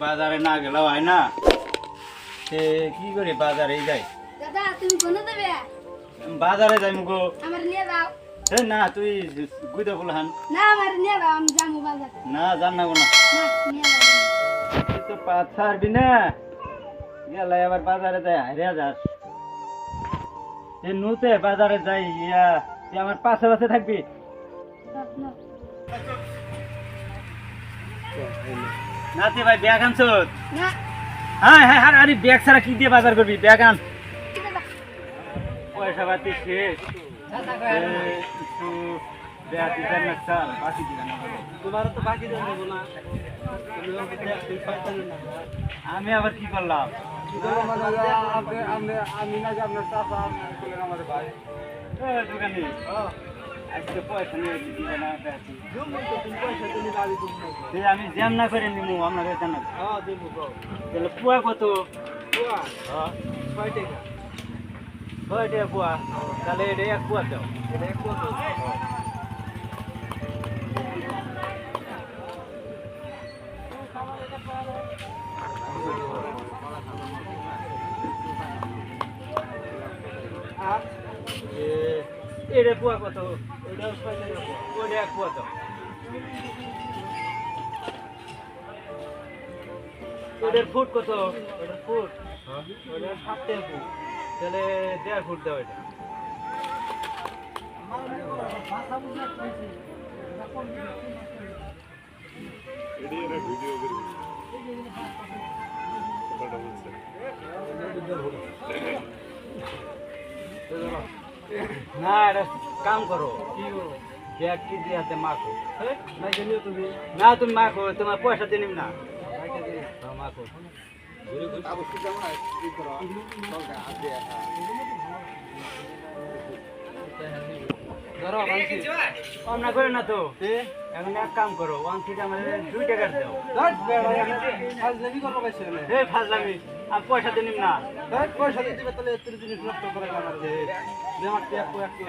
বাজারে না গেলেও হয় না। সে কি করে বাজারে যাই? দাদা তুমি কোনে যাবে? বাজারে যাই মুগো। আমার নিয়ে যাও। এ না তুই গুইদা বলহান। না আমার নিয়ে যাও, আমি যাবো বাজারে। না জান না কোনা। না নিয়ে যাও। তুই তো পাঁচ ছাড়বি না। গেলে আবার বাজারে যাই হারিয়া যাস। নুতে বাজারে যাই ইয়া তুই আমার পাশে পাশে থাকবি। না নাতি ভাই ব্যাগ আনছ? না হ্যাঁ হ্যাঁ হ্যাঁ আরে ব্যাগ ছাড়া কি দিয়ে বাজার করবি? ব্যাগ আন। কি দাদা? পয়সা পাতি শেষ। একটু ব্যাগ দিতেন না স্যার, বাকি দিবেন না। তোমার তো বাকি দেবো না। আমি আবার কি করলাম? আমি না যে আপনার চাষা আমাদের ভাই দোকানি আজকে পয়সা নিয়ে দিবে না। পয়সা তুমি দাবি করবো আমি জ্যাম না করে নিবো আপনার জানা। হ্যাঁ দেবো তাহলে পুয়া কত? হ্যাঁ 6 টাকা 6 টাকা পুয়া। তাহলে এটা এক পুয়া দাও। এটা এক কত এটা পুয়া কত? এটা 6 টাকা পুয়া। ওটা এক পুয়া দাও। ওটার ফুট কত? ওটার ফুট ওটা 7 টাকা ফুট। তাহলে 1.5 ফুট দাও এটা। না এটা কাম করো, ব্যাগ কি দিয়ে হাতে মাখো। তুমি না তুমি মাখো, তোমার পয়সা দিয়ে নিম না। মাখো কম না করে না তো। এখন এক কাম করো, 1 থেকে আমাদের 2 টাকা দাও। এই ফাজলামি, আর পয়সা দিয়ে নিম না। পয়সা দিতে তাহলে এত জিনিস নষ্ট করে আমার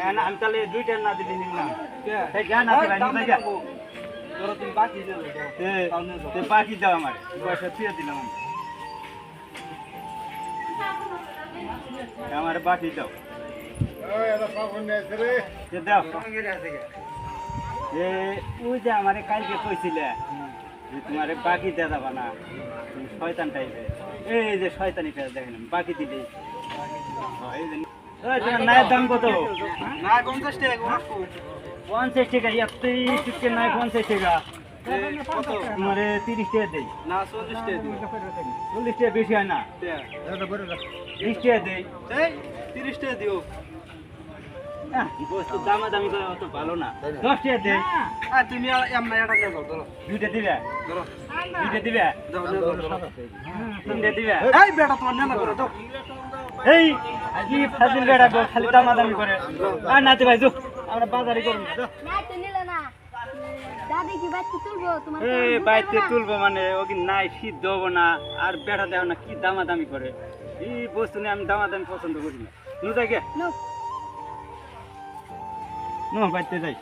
হ্যাঁ, না, আমি তাহলে 2 টাকা না দিলে নিম না। এই জ্ঞান আছে ভাই, নিতে যা। তুমি বাকি দেবে তুই বাকি দাও আমার পয়সা ফিরে দিলাম আমি। আমার বাকি দাও। দাও ওই যে আমার কালকে কইছিলে যে তোমার বাকি দেওয়া যাবা না, তুমি শয়তান টাইপের। এই যে শয়তানি পেয়ে দেখেন বাকি দিলে নায়ের দাম কত? না 50 টাকা 50 টাকা। এতই টিকে নাই 50 টাকা। কত তোমার 30 টাকা দেই। না 40 টাকা দিও 40 টাকা বেশি হয় না? 20 টাকা দেই। এই 30 টাকা দিও বস্তু দামাদামি করে অত ভালো না। 10 টাকা দেই। আর তুমি এমন এটা নিয়ে যাও ধরো 2টা দিবে? ধরো 2টা দিবে? দাও নিয়ে যাও 3টা দিবে? এই বেটা তোমার নেনা করো দাও এই কি ফাজিল বেড়া গো, খালি দামাদামি করে। আর নাতে ভাই যো, আমরা বাজারে করব। না তো নিলে না। দাদি কি বাইতে তুলবো তোমার? এই বাইতে তুলবো মানে ও কি নাই সিদ্ধ হবো না। আর বেড়া দেও না কি দামাদামি করে। এই বস্তু নিয়ে আমি দামাদামি পছন্দ করি না। নু যাই গে, নো নো বাইতে যাই।